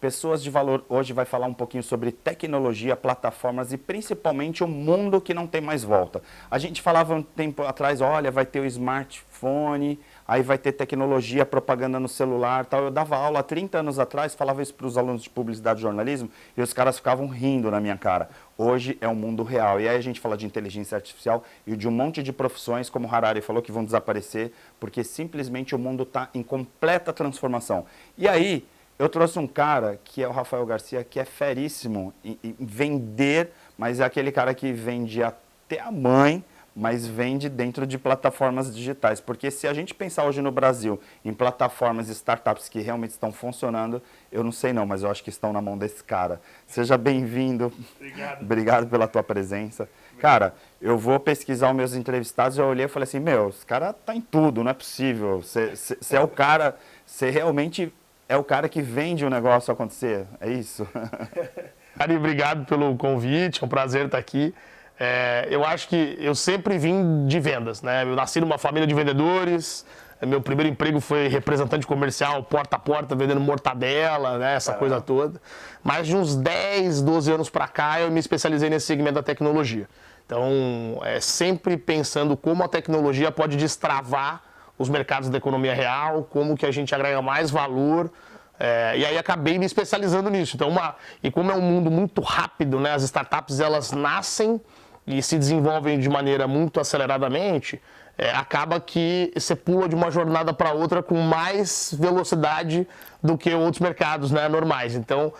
Pessoas de Valor hoje vai falar um pouquinho sobre tecnologia, plataformas e principalmente o mundo que não tem mais volta. A gente falava um tempo atrás, olha, vai ter o smartphone, aí vai ter tecnologia, propaganda no celular, tal. Eu dava aula há 30 anos atrás, falava isso para os alunos de publicidade e jornalismo e os caras ficavam rindo na minha cara. Hoje é o mundo real. E aí a gente fala de inteligência artificial e de um monte de profissões, como o Harari falou, que vão desaparecer, porque simplesmente o mundo está em completa transformação. E aí, eu trouxe um cara, que é o Rafael Garcia, que é feríssimo em vender, mas é aquele cara que vende até a mãe, mas vende dentro de plataformas digitais. Porque se a gente pensar hoje no Brasil em plataformas e startups que realmente estão funcionando, eu não sei não, mas eu acho que estão na mão desse cara. Seja bem-vindo. Obrigado pela tua presença. Cara, eu vou pesquisar os meus entrevistados, eu olhei e falei assim, meu, esse cara tá em tudo, não é possível. Você é o cara, você realmente é o cara que vende o negócio acontecer, é isso? Ari, obrigado pelo convite, é um prazer estar aqui. Eu acho que eu sempre vim de vendas, né? Eu nasci numa família de vendedores, meu primeiro emprego foi representante comercial, porta a porta, vendendo mortadela, né? Essa coisa toda. Mas de uns 10, 12 anos para cá, eu me especializei nesse segmento da tecnologia. Então, sempre pensando como a tecnologia pode destravar os mercados da economia real, como que a gente agrega mais valor, e aí acabei me especializando nisso. Então, e como é um mundo muito rápido, né, as startups elas nascem e se desenvolvem de maneira muito aceleradamente, acaba que você pula de uma jornada para outra com mais velocidade do que outros mercados, né, normais. Então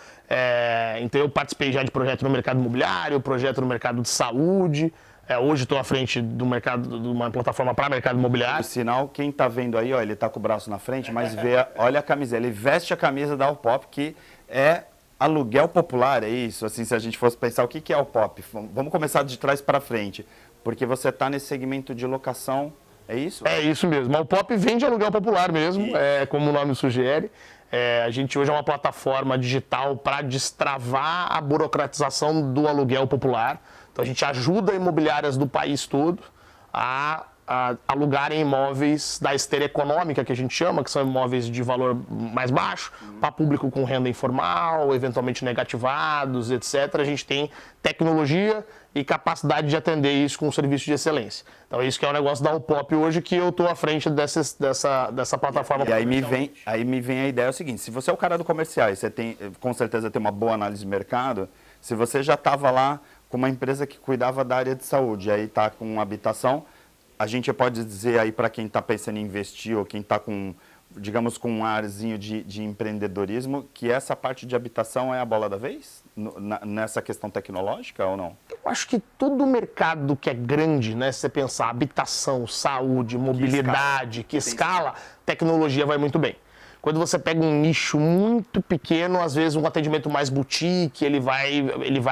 eu participei já de projeto no mercado imobiliário, projeto no mercado de saúde. Hoje estou à frente do mercado, de uma plataforma para mercado imobiliário. Por sinal, quem está vendo aí, ó, ele está com o braço na frente, mas olha a camisa, ele veste a camisa da Alpop, que é aluguel popular, é isso? Assim, se a gente fosse pensar, o que é Alpop? Vamos começar de trás para frente, porque você está nesse segmento de locação, é isso? É isso mesmo, a Alpop vende aluguel popular mesmo, como o nome sugere. A gente hoje é uma plataforma digital para destravar a burocratização do aluguel popular. Então a gente ajuda imobiliárias do país todo a alugarem imóveis da esteira econômica, que a gente chama, que são imóveis de valor mais baixo, para público com renda informal, eventualmente negativados, etc. A gente tem tecnologia e capacidade de atender isso com um serviço de excelência. Então é isso que é o negócio da Alpop hoje, que eu estou à frente dessa plataforma. E aí me vem a ideia, é o seguinte, se você é o cara do comercial e você tem, com certeza tem uma boa análise de mercado, se você já estava lá com uma empresa que cuidava da área de saúde, aí está com habitação, a gente pode dizer aí para quem está pensando em investir ou quem está com, digamos, com um arzinho de empreendedorismo, que essa parte de habitação é a bola da vez? Nessa questão tecnológica ou não? Eu acho que todo mercado que é grande, né, se você pensar habitação, saúde, mobilidade, que escala, tecnologia vai muito bem. Quando você pega um nicho muito pequeno, às vezes um atendimento mais boutique, ele vai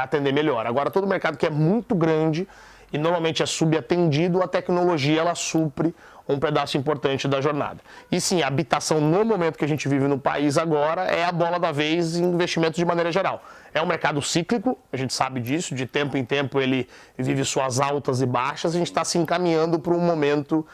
atender melhor. Agora, todo mercado que é muito grande e normalmente é subatendido, a tecnologia ela supre um pedaço importante da jornada. E sim, a habitação no momento que a gente vive no país agora é a bola da vez em investimentos de maneira geral. É um mercado cíclico, a gente sabe disso, de tempo em tempo ele vive suas altas e baixas, a gente está se encaminhando para um momento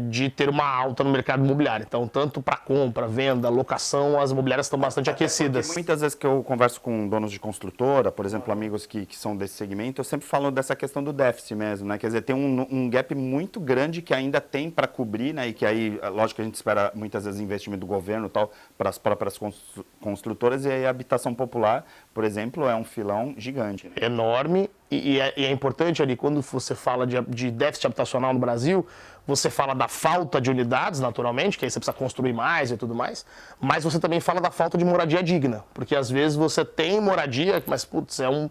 de ter uma alta no mercado imobiliário. Então, tanto para compra, venda, locação, as imobiliárias estão bastante aquecidas. Muitas vezes que eu converso com donos de construtora, por exemplo, amigos que são desse segmento, eu sempre falo dessa questão do déficit mesmo, né? Quer dizer, tem um gap muito grande que ainda tem para cobrir, né? E que aí, lógico que a gente espera muitas vezes investimento do governo e tal, para as próprias construtoras, e aí a habitação popular, por exemplo, é um filão gigante. Né? Enorme, e é importante ali, quando você fala de déficit habitacional no Brasil, você fala da falta de unidades, naturalmente, que aí você precisa construir mais e tudo mais, mas você também fala da falta de moradia digna, porque às vezes você tem moradia, mas putz, é um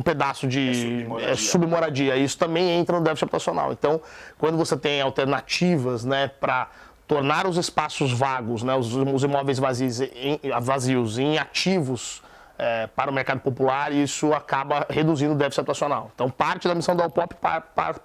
pedaço de submoradia, e isso também entra no déficit habitacional. Então, quando você tem alternativas, né, para tornar os espaços vagos, né, os imóveis vazios em ativos para o mercado popular, isso acaba reduzindo o déficit habitacional. Então, parte da missão da Alpop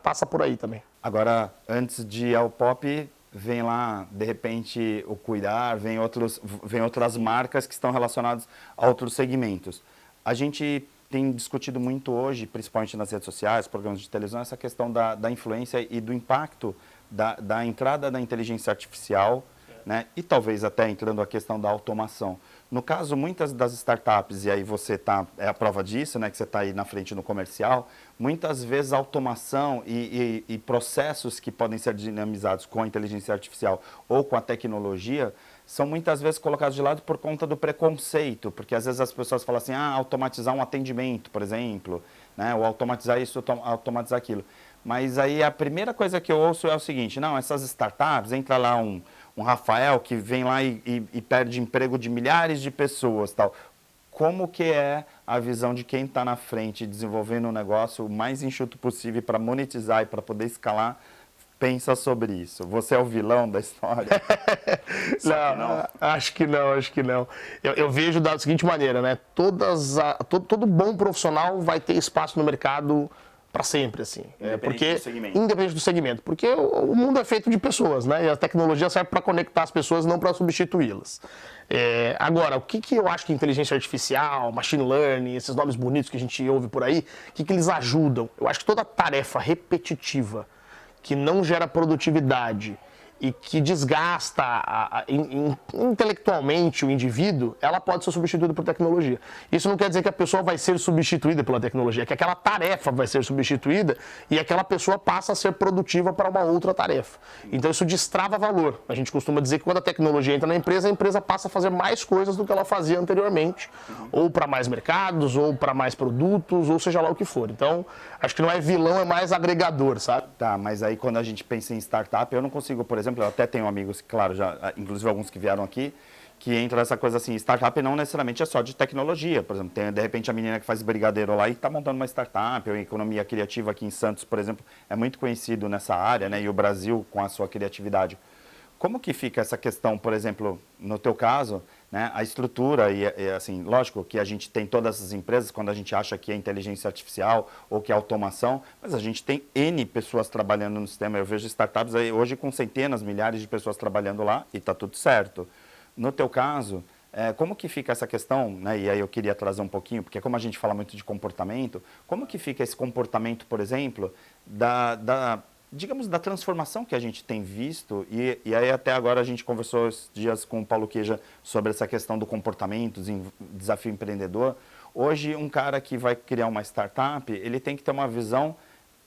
passa por aí também. Agora, antes de Alpop, vem lá, de repente, o Cuidar, vem outras marcas que estão relacionadas a outros segmentos. A gente tem discutido muito hoje, principalmente nas redes sociais, programas de televisão, essa questão da influência e do impacto da entrada da inteligência artificial né? E talvez até entrando a questão da automação. No caso, muitas das startups, e aí você é a prova disso, né, que você está aí na frente no comercial, muitas vezes a automação e processos que podem ser dinamizados com a inteligência artificial ou com a tecnologia são muitas vezes colocados de lado por conta do preconceito, porque às vezes as pessoas falam assim, automatizar um atendimento, por exemplo, né, ou automatizar isso, automatizar aquilo. Mas aí a primeira coisa que eu ouço é o seguinte, não, essas startups, entra lá um Rafael que vem lá e perde emprego de milhares de pessoas, tal. Como que é a visão de quem está na frente desenvolvendo um negócio o mais enxuto possível para monetizar e para poder escalar? Pensa sobre isso. Você é o vilão da história? Não, acho que não. Eu vejo da seguinte maneira, né? Todo bom profissional vai ter espaço no mercado para sempre, assim. Independente do segmento. Porque o mundo é feito de pessoas, né? E a tecnologia serve para conectar as pessoas, não para substituí-las. Agora, o que eu acho que inteligência artificial, machine learning, esses nomes bonitos que a gente ouve por aí, o que eles ajudam? Eu acho que toda tarefa repetitiva que não gera produtividade e que desgasta intelectualmente o indivíduo, ela pode ser substituída por tecnologia. Isso não quer dizer que a pessoa vai ser substituída pela tecnologia, que aquela tarefa vai ser substituída e aquela pessoa passa a ser produtiva para uma outra tarefa. Então isso destrava valor. A gente costuma dizer que quando a tecnologia entra na empresa, a empresa passa a fazer mais coisas do que ela fazia anteriormente, ou para mais mercados, ou para mais produtos, ou seja lá o que for. Então, acho que não é vilão, é mais agregador, sabe? Tá, mas aí quando a gente pensa em startup, eu não consigo, por exemplo, eu até tenho amigos, claro, já, inclusive alguns que vieram aqui, que entra essa coisa assim, startup não necessariamente é só de tecnologia, por exemplo, tem de repente a menina que faz brigadeiro lá e está montando uma startup, ou economia criativa aqui em Santos, por exemplo, é muito conhecido nessa área, né, e o Brasil com a sua criatividade. Como que fica essa questão, por exemplo, no teu caso, né, a estrutura e assim, lógico que a gente tem todas essas empresas quando a gente acha que é inteligência artificial ou que é automação, mas a gente tem N pessoas trabalhando no sistema. Eu vejo startups aí hoje com centenas, milhares de pessoas trabalhando lá e está tudo certo. No teu caso, como que fica essa questão, né, e aí eu queria trazer um pouquinho, porque como a gente fala muito de comportamento, como que fica esse comportamento, por exemplo, digamos, da transformação que a gente tem visto, e aí até agora a gente conversou esses dias com o Paulo Queja sobre essa questão do comportamento, desafio empreendedor. Hoje, um cara que vai criar uma startup, ele tem que ter uma visão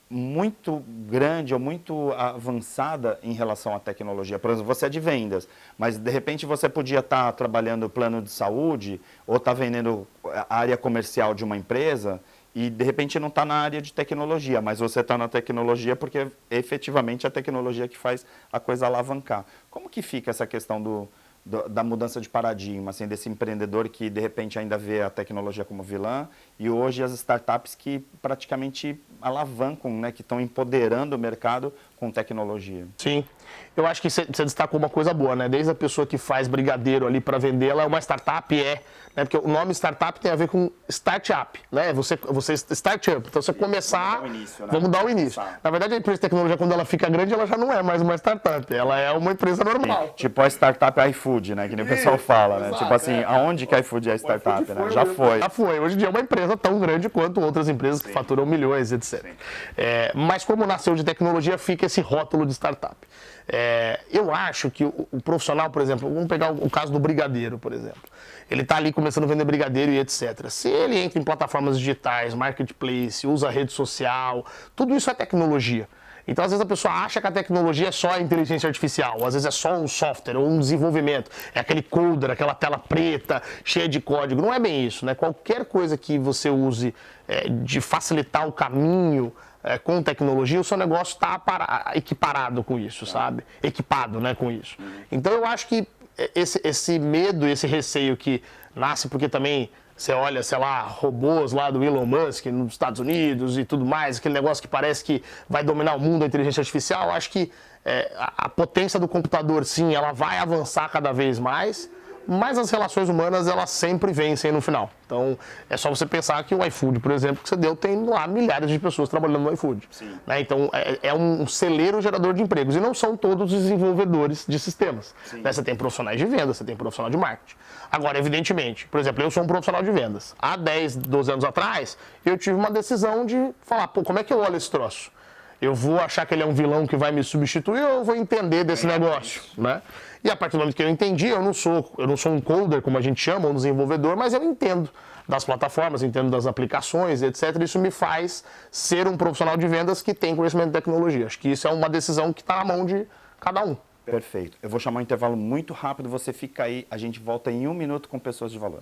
muito grande ou muito avançada em relação à tecnologia. Por exemplo, você é de vendas, mas de repente você podia estar trabalhando plano de saúde ou estar vendendo a área comercial de uma empresa e de repente não está na área de tecnologia, mas você está na tecnologia porque efetivamente é a tecnologia que faz a coisa alavancar. Como que fica essa questão da mudança de paradigma, assim, desse empreendedor que de repente ainda vê a tecnologia como vilã e hoje as startups que praticamente alavancam, né, que estão empoderando o mercado com tecnologia? Sim, eu acho que você destacou uma coisa boa, né? Desde a pessoa que faz brigadeiro ali para vender, ela é uma startup, né? Porque o nome startup tem a ver com startup, né? Você startup, então você começar, vamos dar o início. Na verdade, a empresa de tecnologia, quando ela fica grande, ela já não é mais uma startup, ela é uma empresa normal. Tipo a startup iFood, né? Que nem o pessoal fala, né? Tipo assim, aonde que a iFood é startup, né? Já foi. Já foi. Hoje em dia é uma empresa tão grande quanto outras empresas que faturam milhões, etc. Mas como nasceu de tecnologia, fica esse rótulo de startup. Eu acho que o profissional, por exemplo, vamos pegar o caso do brigadeiro, por exemplo. Ele está ali começando a vender brigadeiro e etc. Se ele entra em plataformas digitais, marketplace, usa rede social, tudo isso é tecnologia. Então, às vezes a pessoa acha que a tecnologia é só a inteligência artificial, às vezes é só um software ou um desenvolvimento, é aquele coder, aquela tela preta, cheia de código. Não é bem isso, né? Qualquer coisa que você use de facilitar o caminho com tecnologia, o seu negócio está equiparado com isso, sabe? Equipado, né, com isso. Então, eu acho que esse medo, esse receio que nasce porque também você olha, sei lá, robôs lá do Elon Musk nos Estados Unidos e tudo mais, aquele negócio que parece que vai dominar o mundo, a inteligência artificial, acho que a potência do computador, sim, ela vai avançar cada vez mais, mas as relações humanas, elas sempre vencem no final. Então, é só você pensar que o iFood, por exemplo, que você deu, tem lá milhares de pessoas trabalhando no iFood. Né? Então, é um celeiro gerador de empregos. E não são todos os desenvolvedores de sistemas. Né? Você tem profissionais de vendas, você tem profissional de marketing. Agora, evidentemente, por exemplo, eu sou um profissional de vendas. Há 10, 12 anos atrás, eu tive uma decisão de falar, pô, como é que eu olho esse troço? Eu vou achar que ele é um vilão que vai me substituir ou eu vou entender desse negócio, né? E a partir do momento que eu entendi, eu não sou um coder, como a gente chama, um desenvolvedor, mas eu entendo das plataformas, entendo das aplicações, etc. Isso me faz ser um profissional de vendas que tem conhecimento de tecnologia. Acho que isso é uma decisão que está na mão de cada um. Perfeito. Eu vou chamar um intervalo muito rápido, você fica aí, a gente volta em 1 minuto com Pessoas de Valor.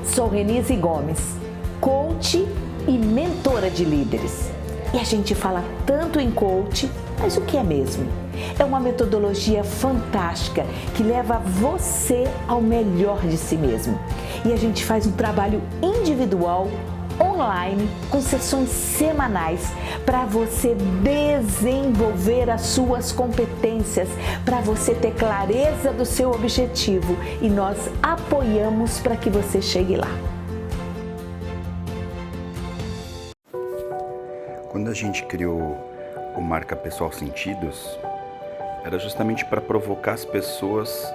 Sou Renise Gomes, coach e mentora de líderes. E a gente fala tanto em coach, mas o que é mesmo? É uma metodologia fantástica que leva você ao melhor de si mesmo. E a gente faz um trabalho individual, online, com sessões semanais, para você desenvolver as suas competências, para você ter clareza do seu objetivo, e nós apoiamos para que você chegue lá. Quando a gente criou o Marca Pessoal Sentidos, era justamente para provocar as pessoas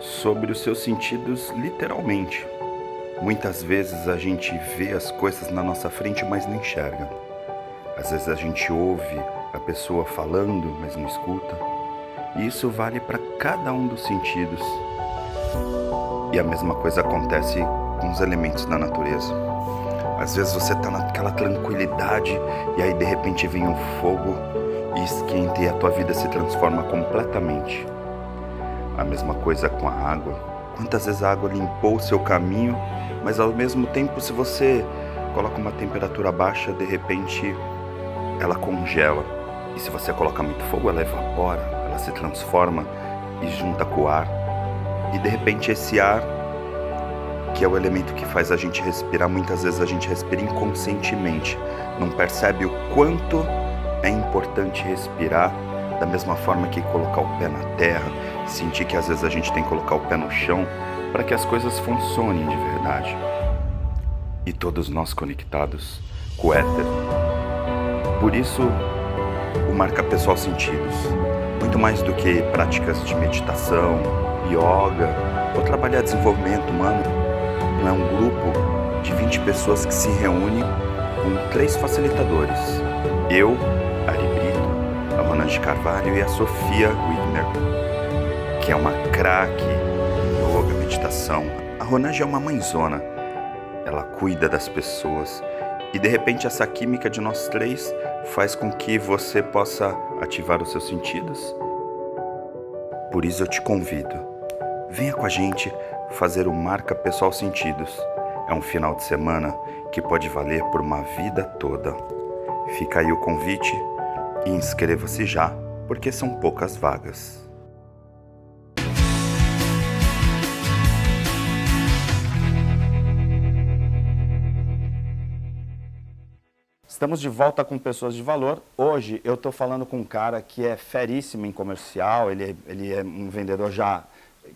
sobre os seus sentidos literalmente. Muitas vezes a gente vê as coisas na nossa frente, mas não enxerga. Às vezes a gente ouve a pessoa falando, mas não escuta. E isso vale para cada um dos sentidos. E a mesma coisa acontece com os elementos da natureza. Às vezes você está naquela tranquilidade e aí de repente vem um fogo e esquenta e a tua vida se transforma completamente. A mesma coisa com a água. Quantas vezes a água limpou o seu caminho, mas ao mesmo tempo, se você coloca uma temperatura baixa, de repente ela congela. E se você coloca muito fogo, ela evapora, ela se transforma e junta com o ar. E de repente esse ar, que é o elemento que faz a gente respirar, muitas vezes a gente respira inconscientemente. Não percebe o quanto é importante respirar, da mesma forma que colocar o pé na terra, sentir que às vezes a gente tem que colocar o pé no chão para que as coisas funcionem de verdade. E todos nós conectados com o éter. Por isso, o Marca Pessoal Sentidos, muito mais do que práticas de meditação, yoga ou trabalhar desenvolvimento humano, não é um grupo de 20 pessoas que se reúne com 3 facilitadores. Eu, Ari Brito, a Ronange Carvalho e a Sofia Widmer, que é uma craque em yoga, meditação. A Ronange é uma mãezona, ela cuida das pessoas e de repente essa química de nós 3 faz com que você possa ativar os seus sentidos. Por isso eu te convido, venha com a gente fazer o Marca Pessoal Sentidos. É um final de semana que pode valer por uma vida toda. Fica aí o convite e inscreva-se já, porque são poucas vagas. Estamos de volta com Pessoas de Valor. Hoje eu estou falando com um cara que é feríssimo em comercial, ele é um vendedor já,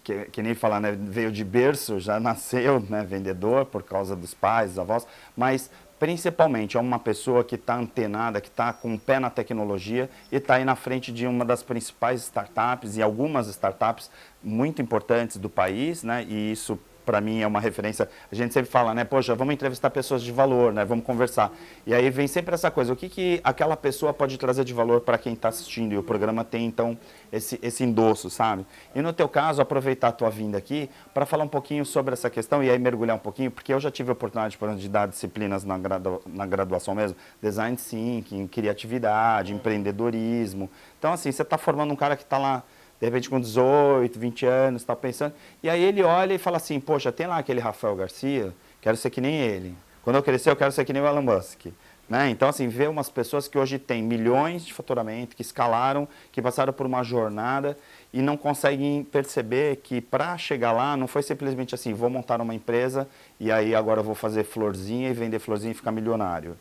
que nem falar, né, veio de berço, já nasceu, né, vendedor por causa dos pais, dos avós, mas principalmente é uma pessoa que está antenada, que está com o pé na tecnologia e está aí na frente de uma das principais startups e algumas startups muito importantes do país, né, e isso para mim é uma referência. A gente sempre fala, né, poxa, vamos entrevistar pessoas de valor, né, vamos conversar. E aí vem sempre essa coisa, o que aquela pessoa pode trazer de valor para quem está assistindo? E o programa tem, então, esse endosso, sabe? E no teu caso, aproveitar a tua vinda aqui para falar um pouquinho sobre essa questão e aí mergulhar um pouquinho, porque eu já tive a oportunidade, por exemplo, de dar disciplinas na graduação mesmo, design thinking, criatividade, empreendedorismo. Então, assim, você está formando um cara que está lá, de repente com 18, 20 anos, está pensando, e aí ele olha e fala assim, poxa, tem lá aquele Rafael Garcia, quero ser que nem ele. Quando eu crescer, eu quero ser que nem o Elon Musk. Né? Então, assim, ver umas pessoas que hoje têm milhões de faturamento, que escalaram, que passaram por uma jornada e não conseguem perceber que para chegar lá não foi simplesmente assim, vou montar uma empresa e aí agora eu vou fazer florzinha e vender florzinha e ficar milionário.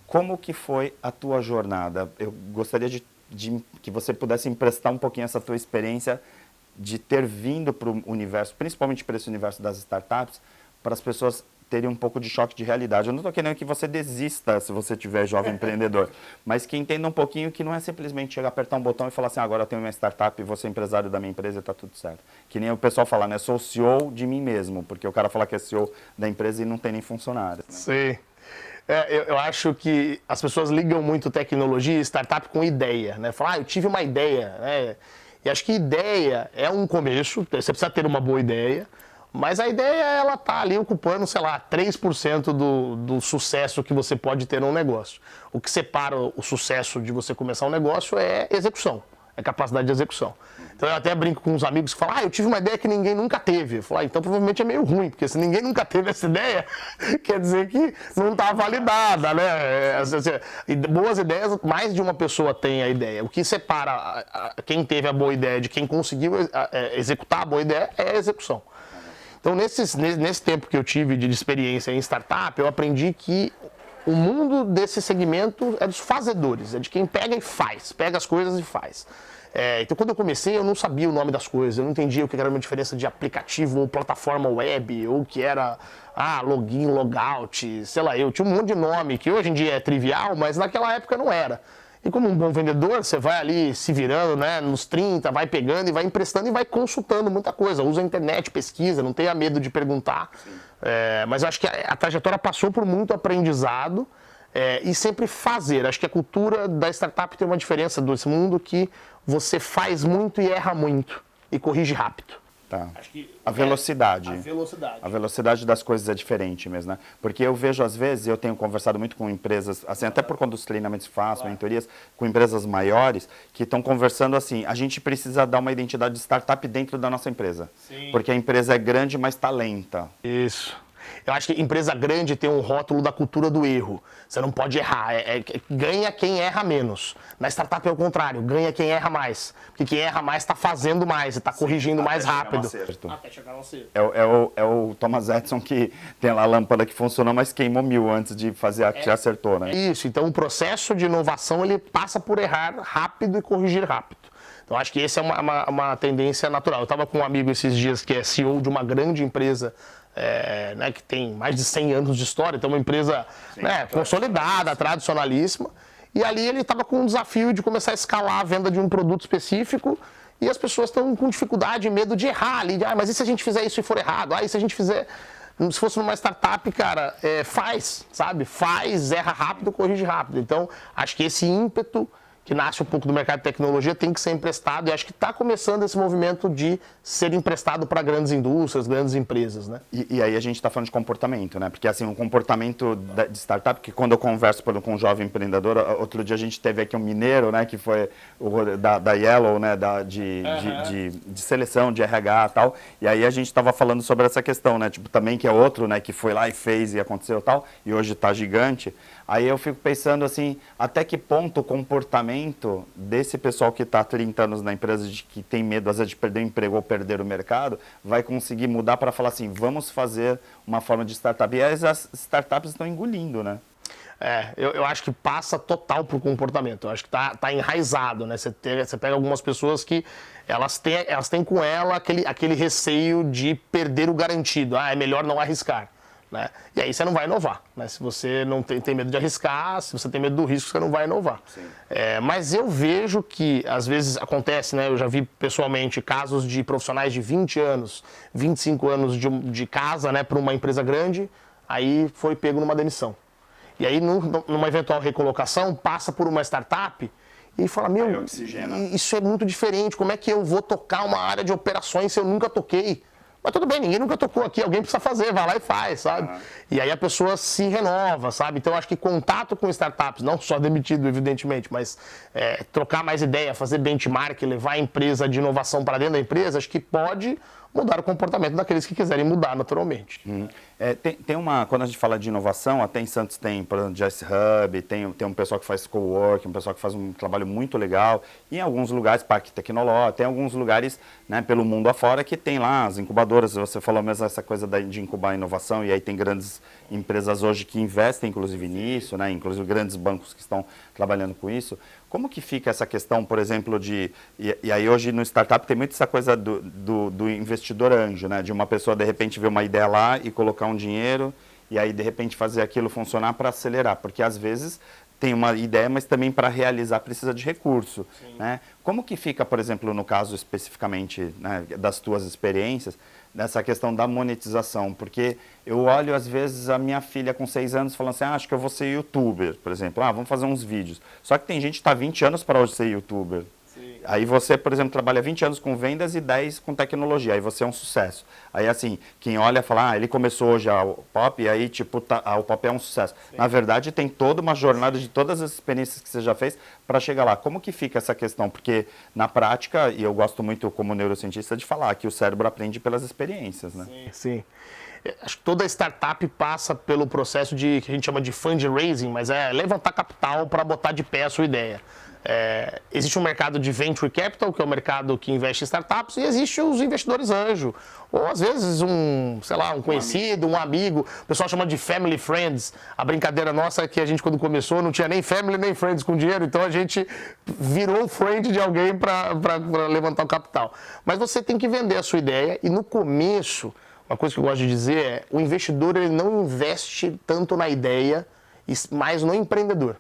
Como que foi a tua jornada? Eu gostaria de que você pudesse emprestar um pouquinho essa tua experiência de ter vindo para o universo, principalmente para esse universo das startups, para as pessoas terem um pouco de choque de realidade. Eu não estou querendo que você desista se você tiver jovem empreendedor, mas que entenda um pouquinho que não é simplesmente chegar, apertar um botão e falar assim, agora eu tenho uma startup e vou ser empresário da minha empresa e está tudo certo. Que nem o pessoal fala, né, sou CEO de mim mesmo, porque o cara fala que é CEO da empresa e não tem nem funcionários. Né? Sim. Eu acho que as pessoas ligam muito tecnologia e startup com ideia, né? Falar, eu tive uma ideia, né? E acho que ideia é um começo, você precisa ter uma boa ideia, mas a ideia, ela tá ali ocupando, sei lá, 3% do sucesso que você pode ter num negócio. O que separa o sucesso de você começar um negócio é execução, é capacidade de execução. Então eu até brinco com uns amigos que falam, eu tive uma ideia que ninguém nunca teve. Eu falo, então provavelmente é meio ruim, porque se ninguém nunca teve essa ideia, quer dizer que não está validada, né? Boas ideias, mais de uma pessoa tem a ideia. O que separa quem teve a boa ideia de quem conseguiu executar a boa ideia é a execução. Então nesse tempo que eu tive de experiência em startup, eu aprendi que o mundo desse segmento é dos fazedores, é de quem pega e faz, pega as coisas e faz. Então, quando eu comecei, eu não sabia o nome das coisas, eu não entendia o que era uma diferença de aplicativo ou plataforma web, ou o que era login, logout, sei lá, eu tinha um monte de nome que hoje em dia é trivial, mas naquela época não era. E como um bom vendedor, você vai ali se virando, né, nos 30, vai pegando e vai emprestando e vai consultando muita coisa, usa a internet, pesquisa, não tenha medo de perguntar. Mas eu acho que a trajetória passou por muito aprendizado e sempre fazer. Acho que a cultura da startup tem uma diferença desse mundo que você faz muito e erra muito e corrige rápido. Tá. A velocidade. A velocidade das coisas é diferente mesmo, né? Porque eu vejo, às vezes, eu tenho conversado muito com empresas, assim, até por conta dos treinamentos que faço, mentorias, com empresas maiores, que estão conversando assim, a gente precisa dar uma identidade de startup dentro da nossa empresa. Sim. Porque a empresa é grande, mas está lenta. Isso. Eu acho que empresa grande tem um rótulo da cultura do erro. Você não pode errar. Ganha quem erra menos. Na startup é o contrário. Ganha quem erra mais. Porque quem erra mais está fazendo mais, está corrigindo mais rápido. Até chegar no acerto. É o Thomas Edison que tem lá a lâmpada que funcionou, mas queimou 1000 antes de fazer a que acertou, né? Isso. Então o processo de inovação ele passa por errar rápido e corrigir rápido. Então acho que essa é uma tendência natural. Eu estava com um amigo esses dias que é CEO de uma grande empresa né, que tem mais de 100 anos de história, então uma empresa consolidada, tradicionalíssima, e ali ele estava com um desafio de começar a escalar a venda de um produto específico e as pessoas estão com dificuldade, medo de errar ali, mas e se a gente fizer isso e for errado? E se a gente fizer, se fosse numa startup, cara, faz, sabe? Faz, erra rápido, corrige rápido. Então, acho que esse ímpeto que nasce um pouco do mercado de tecnologia, tem que ser emprestado, e acho que está começando esse movimento de ser emprestado para grandes indústrias, grandes empresas, né? E aí a gente está falando de comportamento, né? Porque assim, um comportamento de startup, que quando eu converso com um jovem empreendedor, outro dia a gente teve aqui um mineiro, né? Que foi da Yellow, né? De seleção, de RH e tal, e aí a gente estava falando sobre essa questão, né? Tipo, também que é outro, né? Que foi lá e fez e aconteceu e tal, e hoje está gigante. Aí eu fico pensando assim, até que ponto o comportamento desse pessoal que está há 30 anos na empresa, que tem medo às vezes de perder o emprego ou perder o mercado, vai conseguir mudar para falar assim, vamos fazer uma forma de startup. E as startups estão engolindo, né? Eu acho que passa total pro comportamento. Eu acho que tá enraizado, né? Você pega algumas pessoas que elas têm com ela aquele receio de perder o garantido. É melhor não arriscar. né? E aí você não vai inovar, né? Se você não tem medo de arriscar, se você tem medo do risco, você não vai inovar. Mas eu vejo que, às vezes, acontece, né? Eu já vi pessoalmente casos de profissionais de 20 anos, 25 anos de casa, né, para uma empresa grande, aí foi pego numa demissão. E aí, numa eventual recolocação, passa por uma startup e fala, meu, isso é muito diferente, como é que eu vou tocar uma área de operações se eu nunca toquei? Mas tudo bem, ninguém nunca tocou aqui, alguém precisa fazer, vai lá e faz, sabe? E aí a pessoa se renova, sabe? Então eu acho que contato com startups, não só demitido, evidentemente, mas trocar mais ideia, fazer benchmark, levar a empresa de inovação para dentro da empresa, acho que pode mudar o comportamento daqueles que quiserem mudar naturalmente. Tem uma, quando a gente fala de inovação, até em Santos tem, por exemplo, Jazz Hub, tem um pessoal que faz coworking, um pessoal que faz um trabalho muito legal. E em alguns lugares, Parque Tecnológico, tem alguns lugares, né, pelo mundo afora que tem lá as incubadoras. Você falou mesmo essa coisa de incubar a inovação, e aí tem grandes empresas hoje que investem, inclusive, nisso, né, inclusive grandes bancos que estão trabalhando com isso. Como que fica essa questão, por exemplo, e aí hoje no startup tem muito essa coisa do investidor anjo, né? De uma pessoa, de repente, ver uma ideia lá e colocar um dinheiro e aí, de repente, fazer aquilo funcionar para acelerar. Porque, às vezes, tem uma ideia, mas também para realizar precisa de recurso, né? Como que fica, por exemplo, no caso especificamente, né, das tuas experiências, nessa questão da monetização? Porque eu olho, às vezes, a minha filha com 6 anos falando assim, acho que eu vou ser youtuber, por exemplo. Vamos fazer uns vídeos. Só que tem gente que está 20 anos para hoje ser youtuber. Aí você, por exemplo, trabalha 20 anos com vendas e 10 com tecnologia, aí você é um sucesso. Aí, assim, quem olha fala, ele começou hoje o Pop, e aí, tipo, o Pop é um sucesso. Na verdade, tem toda uma jornada de todas as experiências que você já fez para chegar lá. Como que fica essa questão? Porque, na prática, e eu gosto muito, como neurocientista, de falar que o cérebro aprende pelas experiências, né? Sim. Acho que toda startup passa pelo processo que a gente chama de fundraising, mas é levantar capital para botar de pé a sua ideia. Existe um mercado de venture capital, que é o mercado que investe em startups, e existe os investidores anjo, ou às vezes um conhecido, um amigo, o pessoal chama de family friends. A brincadeira nossa é que a gente, quando começou, não tinha nem family nem friends com dinheiro, então a gente virou friend de alguém para levantar o capital. Mas você tem que vender a sua ideia, e no começo, uma coisa que eu gosto de dizer é, o investidor ele não investe tanto na ideia, mas no empreendedor.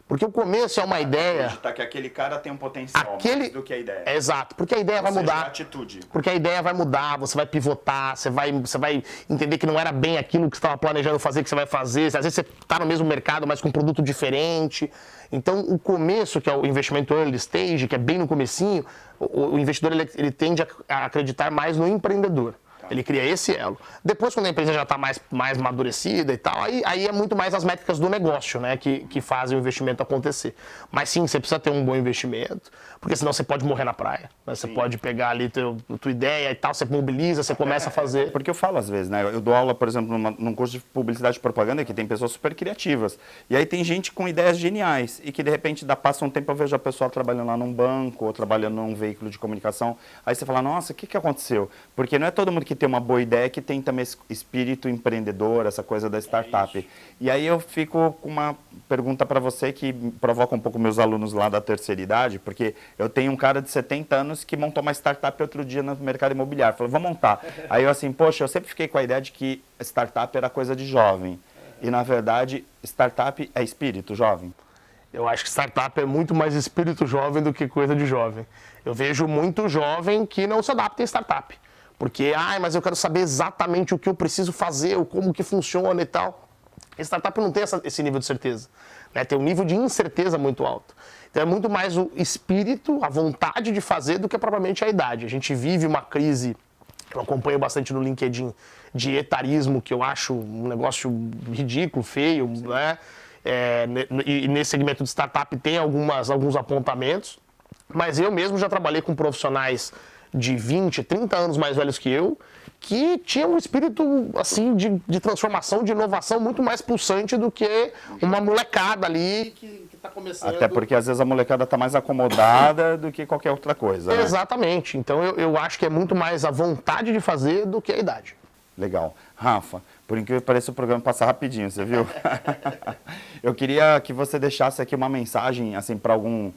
Porque o começo é uma ideia... Acreditar que aquele cara tem um potencial mais do que a ideia. Exato, porque a ideia vai mudar. A atitude. Porque a ideia vai mudar, você vai pivotar, você vai entender que não era bem aquilo que você estava planejando fazer que você vai fazer. Às vezes você está no mesmo mercado, mas com um produto diferente. Então, o começo, que é o investimento early stage, que é bem no comecinho, o investidor ele tende a acreditar mais no empreendedor. Ele cria esse elo. Depois, quando a empresa já está mais amadurecida e tal, aí é muito mais as métricas do negócio, né, que fazem o investimento acontecer. Mas sim, você precisa ter um bom investimento, porque senão você pode morrer na praia. Né? Você pode pegar ali tua ideia e tal, você mobiliza, você começa a fazer. Porque eu falo às vezes, né? Eu dou aula, por exemplo, num curso de publicidade e propaganda que tem pessoas super criativas. E aí tem gente com ideias geniais e que de repente passa um tempo, eu vejo a pessoa trabalhando lá num banco ou trabalhando num veículo de comunicação. Aí você fala, nossa, o que aconteceu? Porque não é todo mundo que tem uma boa ideia que tem também esse espírito empreendedor, essa coisa da startup. E aí eu fico com uma pergunta para você que provoca um pouco meus alunos lá da terceira idade, porque eu tenho um cara de 70 anos que montou uma startup outro dia no mercado imobiliário. Falou, vou montar. Aí eu assim, poxa, eu sempre fiquei com a ideia de que startup era coisa de jovem. E na verdade, startup é espírito jovem. Eu acho que startup é muito mais espírito jovem do que coisa de jovem. Eu vejo muito jovem que não se adapta em startup. Porque, mas eu quero saber exatamente o que eu preciso fazer, como que funciona e tal. A startup não tem esse nível de certeza, né? Tem um nível de incerteza muito alto. Então é muito mais o espírito, a vontade de fazer do que propriamente a idade. A gente vive uma crise, eu acompanho bastante no LinkedIn, de etarismo, que eu acho um negócio ridículo, feio, né? E nesse segmento de startup tem alguns apontamentos, mas eu mesmo já trabalhei com profissionais de 20, 30 anos mais velhos que eu, que tinham um espírito assim de transformação, de inovação muito mais pulsante do que uma molecada ali que está começando. Até porque às vezes a molecada está mais acomodada do que qualquer outra coisa. Né? Exatamente. Então eu acho que é muito mais a vontade de fazer do que a idade. Legal. Rafa, por incrível que pareça, o programa passa rapidinho, você viu? Eu queria que você deixasse aqui uma mensagem assim, para algum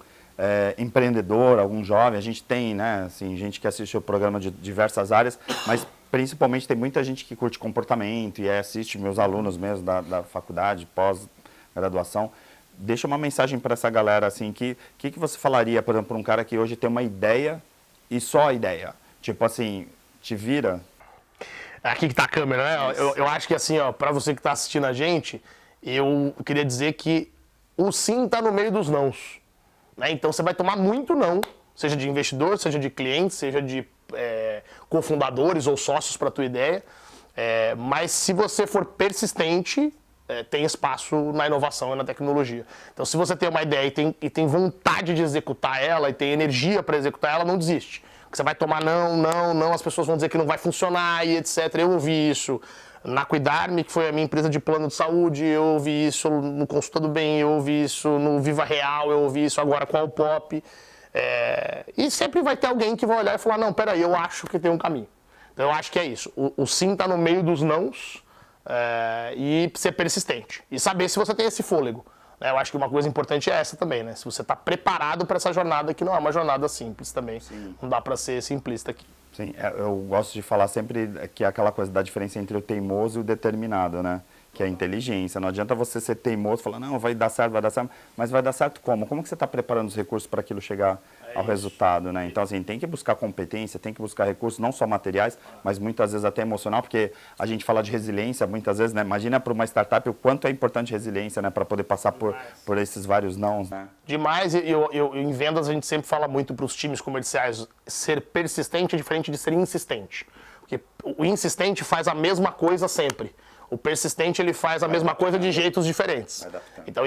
empreendedor, algum jovem. A gente tem, né, assim, gente que assiste o programa de diversas áreas, mas principalmente tem muita gente que curte comportamento e assiste meus alunos mesmo da faculdade, pós-graduação. Deixa uma mensagem para essa galera, assim, que você falaria, por exemplo, para um cara que hoje tem uma ideia e só a ideia? Tipo assim, te vira... Aqui que tá a câmera, né? Eu acho que assim, ó, para você que tá assistindo a gente, eu queria dizer que o sim tá no meio dos nãos. Né? Então você vai tomar muito não, seja de investidor, seja de cliente, seja de cofundadores ou sócios para a tua ideia. Mas se você for persistente, tem espaço na inovação e na tecnologia. Então se você tem uma ideia e tem vontade de executar ela e tem energia para executar ela, não desiste. Porque você vai tomar não, as pessoas vão dizer que não vai funcionar e etc. Eu ouvi isso na Cuidar-me, que foi a minha empresa de plano de saúde, eu ouvi isso no Consulta do Bem, eu ouvi isso no Viva Real, eu ouvi isso agora com a Pop. E sempre vai ter alguém que vai olhar e falar, não, peraí, eu acho que tem um caminho. Então eu acho que é isso. O sim está no meio dos nãos e ser persistente. E saber se você tem esse fôlego. Eu acho que uma coisa importante é essa também, né? Se você está preparado para essa jornada, que não é uma jornada simples também. Sim. Não dá para ser simplista aqui. Sim, eu gosto de falar sempre que é aquela coisa da diferença entre o teimoso e o determinado, né? Que é a inteligência. Não adianta você ser teimoso e falar, não, vai dar certo, mas vai dar certo como? Como que você está preparando os recursos para aquilo chegar ao resultado, né? Então, assim, tem que buscar competência, tem que buscar recursos, não só materiais, mas muitas vezes até emocional, porque a gente fala de resiliência, muitas vezes, né? Imagina para uma startup o quanto é importante resiliência, né? Para poder passar por esses vários nãos, né? Demais, em vendas a gente sempre fala muito para os times comerciais, ser persistente é diferente de ser insistente. Porque o insistente faz a mesma coisa sempre. O persistente, ele faz a mesma coisa de jeitos diferentes. Então,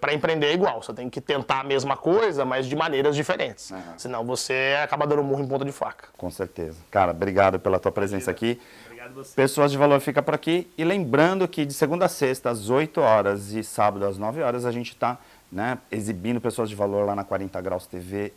para empreender é igual. Você tem que tentar a mesma coisa, mas de maneiras diferentes. Senão você acaba dando murro em ponta de faca. Com certeza. Cara, obrigado pela tua presença aqui. Obrigado você. Pessoas de Valor fica por aqui. E lembrando que de segunda a sexta, às 8 horas e sábado às 9 horas, a gente está, né, exibindo Pessoas de Valor lá na 40 Graus TV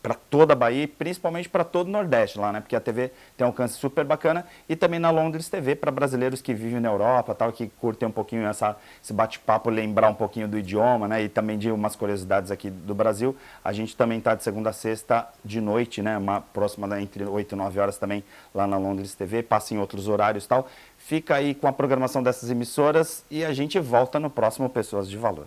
para toda a Bahia, principalmente para todo o Nordeste lá, né? Porque a TV tem um alcance super bacana, e também na Londres TV para brasileiros que vivem na Europa, tal, que curtem um pouquinho esse bate-papo, lembrar um pouquinho do idioma, né? E também de umas curiosidades aqui do Brasil. A gente também está de segunda a sexta de noite, né? Uma próxima entre 8 e 9 horas também lá na Londres TV, passa em outros horários, tal. Fica aí com a programação dessas emissoras e a gente volta no próximo Pessoas de Valor.